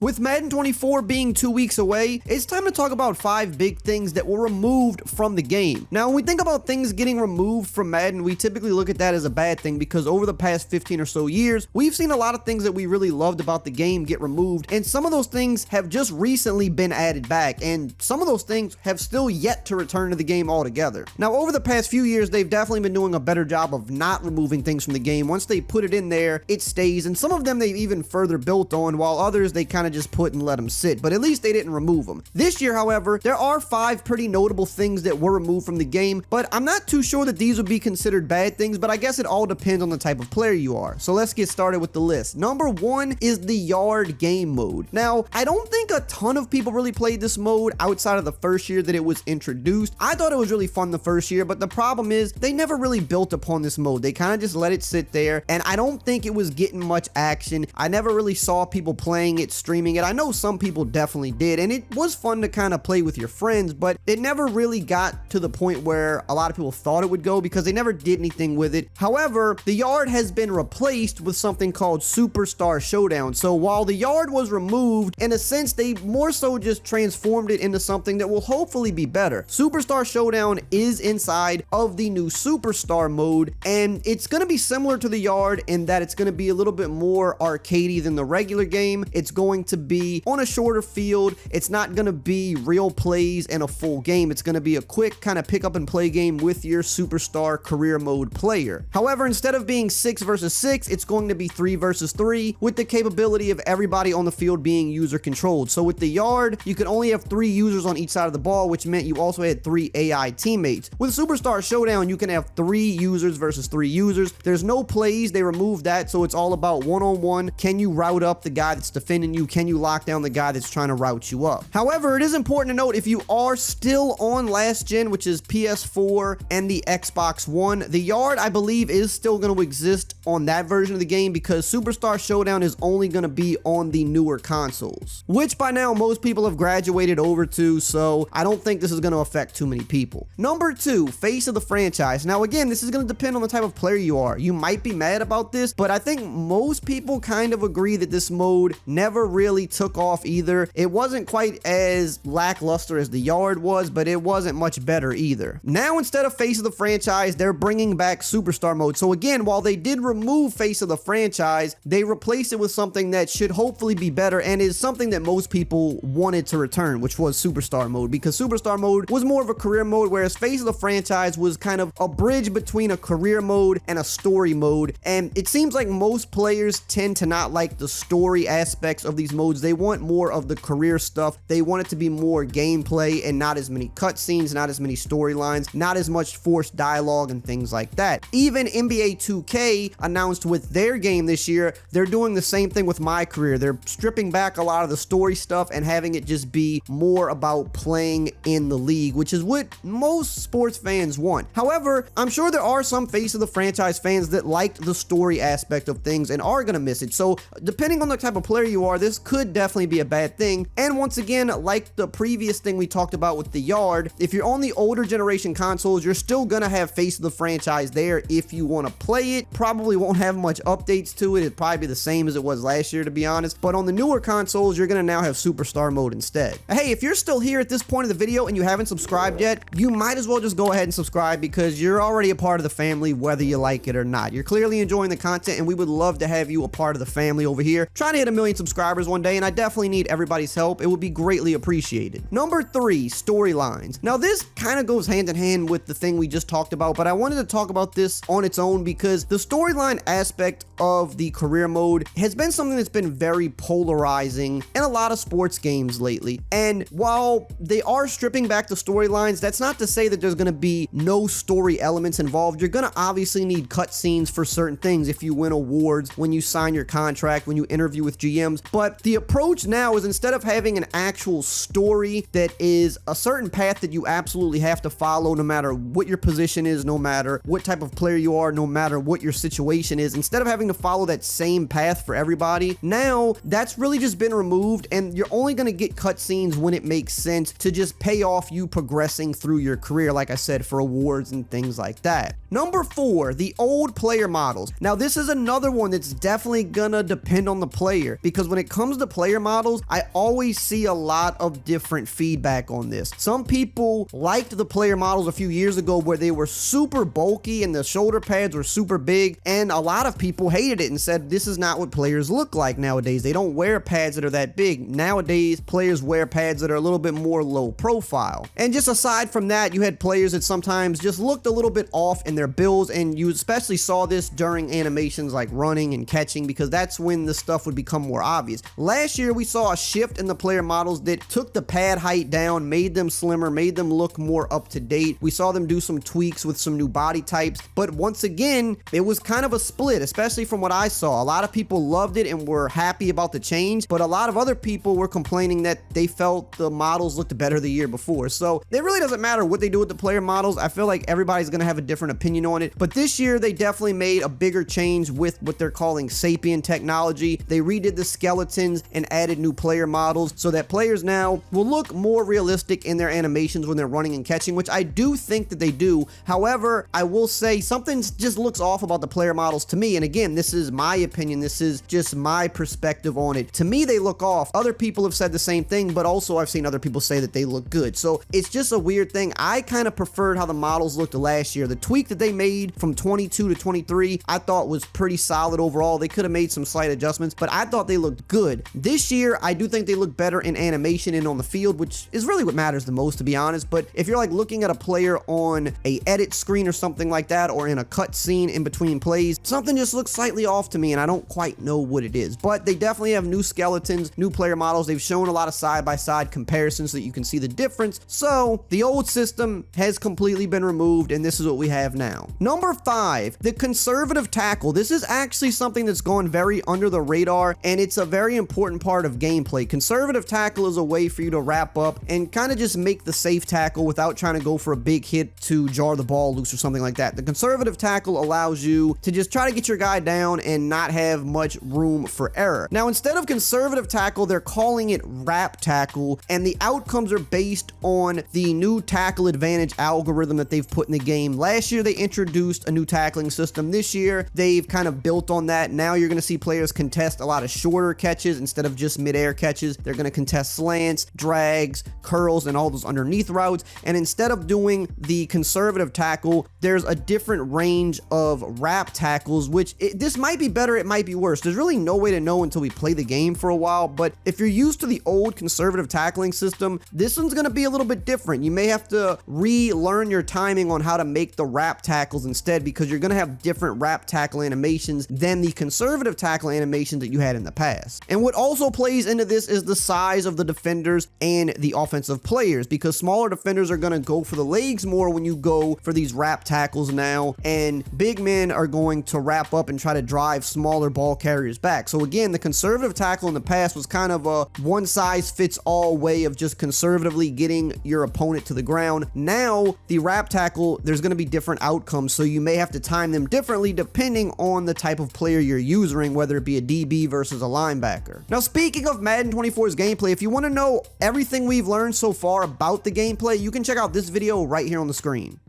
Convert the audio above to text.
With Madden 24 being 2 weeks away, it's time to talk about 5 big things that were removed from the game. Now, when we think about things getting removed from Madden, we typically look at that as a bad thing because over the past 15 or so years, we've seen a lot of things that we really loved about the game get removed, and some of those things have just recently been added back, and some of those things have still yet to return to the game altogether. Now, over the past few years, they've definitely been doing a better job of not removing things from the game. Once they put it in there, it stays, and some of them they've even further built on, while others they kind of just put and let them sit, but at least they didn't remove them. This year, however, there are 5 pretty notable things that were removed from the game, but I'm not too sure that these would be considered bad things, but I guess it all depends on the type of player you are. So let's get started with the list. Number 1 is the yard game mode. Now, I don't think a ton of people really played this mode outside of the first year that it was introduced. I thought it was really fun the first year, but the problem is they never really built upon this mode. They kind of just let it sit there, and I don't think it was getting much action. I never really saw people playing it, streaming it. I know some people definitely did, and it was fun to kind of play with your friends, but it never really got to the point where a lot of people thought it would go because they never did anything with it. However, the yard has been replaced with something called Superstar Showdown. So while the yard was removed, in a sense, they more so just transformed it into something that will hopefully be better. Superstar Showdown is inside of the new Superstar mode, and it's going to be similar to the yard in that it's going to be a little bit more arcadey than the regular game. It's going to be on a shorter field. It's not going to be real plays and a full game. It's going to be a quick kind of pick up and play game with your Superstar career mode player. However, instead of being 6 versus 6, it's going to be 3 versus 3 with the capability of everybody on the field being user controlled. So with the yard, you could only have 3 users on each side of the ball, which meant you also had 3 AI teammates. With Superstar Showdown, you can have 3 users versus 3 users. There's no plays. They removed that, so it's all about one-on-one. Can you route up the guy that's defending you? Can you lock down the guy that's trying to route you up? However, it is important to note if you are still on last gen, which is PS4 and the Xbox One, the yard, I believe, is still going to exist on that version of the game because Superstar Showdown is only going to be on the newer consoles, which by now most people have graduated over to, so I don't think this is going to affect too many people. Number 2, face of the franchise. Now again, this is going to depend on the type of player you are. You might be mad about this, but I think most people kind of agree that this mode never really took off either. It wasn't quite as lackluster as the yard was, but it wasn't much better either. Now instead of face of the franchise, they're bringing back Superstar mode. So again, while they did remove face of the franchise, they replaced it with something that should hopefully be better and is something that most people wanted to return, which was Superstar mode, because Superstar mode was more of a career mode, whereas face of the franchise was kind of a bridge between a career mode and a story mode. And it seems like most players tend to not like the story aspects of these modes. They want more of the career stuff. They want it to be more gameplay and not as many cutscenes, not as many storylines, not as much forced dialogue and things like that. Even NBA 2K announced with their game this year, they're doing the same thing with My Career. They're stripping back a lot of the story stuff and having it just be more about playing in the league, which is what most sports fans want. However, I'm sure there are some face of the franchise fans that liked the story aspect of things and are going to miss it. So depending on the type of player you are, this could definitely be a bad thing. And once again, like the previous thing we talked about with the yard, if you're on the older generation consoles, you're still going to have face of the franchise there if you want to play it. Probably won't have much updates to it. It'd probably be the same as it was last year, to be honest. But on the newer consoles, you're going to now have Superstar mode instead. Hey, if you're still here at this point of the video and you haven't subscribed yet, you might as well just go ahead and subscribe because you're already a part of the family, whether you like it or not. You're clearly enjoying the content, and we would love to have you a part of the family over here. Trying to hit 1 million subscribers one day, and I definitely need everybody's help. It would be greatly appreciated. Number 3, storylines. Now, this kind of goes hand in hand with the thing we just talked about, but I wanted to talk about this on its own because the storyline aspect of the career mode has been something that's been very polarizing in a lot of sports games lately. And while they are stripping back the storylines, that's not to say that there's going to be no story elements involved. You're going to obviously need cutscenes for certain things if you win awards, when you sign your contract, when you interview with GMs. But the approach now is instead of having an actual story that is a certain path that you absolutely have to follow no matter what your position is, no matter what type of player you are, no matter what your situation is, instead of having to follow that same path for everybody, now that's really just been removed, and you're only going to get cutscenes when it makes sense to just pay off you progressing through your career, like I said, for awards and things like that. Number 4, the old player models. Now, this is another one that's definitely gonna depend on the player, because when it comes comes to player models, I always see a lot of different feedback on this. Some people liked the player models a few years ago where they were super bulky and the shoulder pads were super big, and a lot of people hated it and said this is not what players look like nowadays. They don't wear pads that are that big. Nowadays, players wear pads that are a little bit more low profile. And just aside from that, you had players that sometimes just looked a little bit off in their builds, and you especially saw this during animations like running and catching, because that's when the stuff would become more obvious. Last year, we saw a shift in the player models that took the pad height down, made them slimmer, made them look more up to date. We saw them do some tweaks with some new body types, but once again, it was kind of a split, especially from what I saw. A lot of people loved it and were happy about the change, but a lot of other people were complaining that they felt the models looked better the year before. So it really doesn't matter what they do with the player models. I feel like everybody's going to have a different opinion on it, but this year they definitely made a bigger change with what they're calling Sapien technology. They redid the skeletons and added new player models so that players now will look more realistic in their animations when they're running and catching, which I do think that they do. However, I will say something just looks off about the player models to me, and again, this is my opinion, this is just my perspective on it. To me, they look off. Other people have said the same thing, but also I've seen other people say that they look good. So it's just a weird thing. I kind of preferred how the models looked last year. The tweak that they made from 22 to 23, I thought was pretty solid overall. They could have made some slight adjustments, but I thought they looked good. This year, I do think they look better in animation and on the field, which is really what matters the most, to be honest. But if you're like looking at a player on a edit screen or something like that, or in a cut scene in between plays, something just looks slightly off to me, and I don't quite know what it is. But they definitely have new skeletons, new player models. They've shown a lot of side-by-side comparisons so that you can see the difference. So the old system has completely been removed, and this is what we have now. Number 5, the conservative tackle. This is actually something that's gone very under the radar, and it's a very important part of gameplay. Conservative tackle is a way for you to wrap up and kind of just make the safe tackle without trying to go for a big hit to jar the ball loose or something like that. The conservative tackle allows you to just try to get your guy down and not have much room for error. Now, instead of conservative tackle, they're calling it wrap tackle, and the outcomes are based on the new tackle advantage algorithm that they've put in the game. Last year, they introduced a new tackling system. This year, they've kind of built on that. Now you're going to see players contest a lot of shorter catches instead of just mid-air catches. They're going to contest slants, drags, curls, and all those underneath routes. And instead of doing the conservative tackle, there's a different range of wrap tackles, which this might be better, it might be worse. There's really no way to know until we play the game for a while, but if you're used to the old conservative tackling system, this one's going to be a little bit different. You may have to relearn your timing on how to make the wrap tackles instead, because you're going to have different wrap tackle animations than the conservative tackle animations that you had in the past. And what also plays into this is the size of the defenders and the offensive players, because smaller defenders are going to go for the legs more when you go for these wrap tackles now, and big men are going to wrap up and try to drive smaller ball carriers back. So again, the conservative tackle in the past was kind of a one-size-fits-all way of just conservatively getting your opponent to the ground. Now, the wrap tackle, there's going to be different outcomes, so you may have to time them differently depending on the type of player you're using, whether it be a DB versus a linebacker. Now, speaking of Madden 24's gameplay, if you want to know everything we've learned so far about the gameplay, you can check out this video right here on the screen.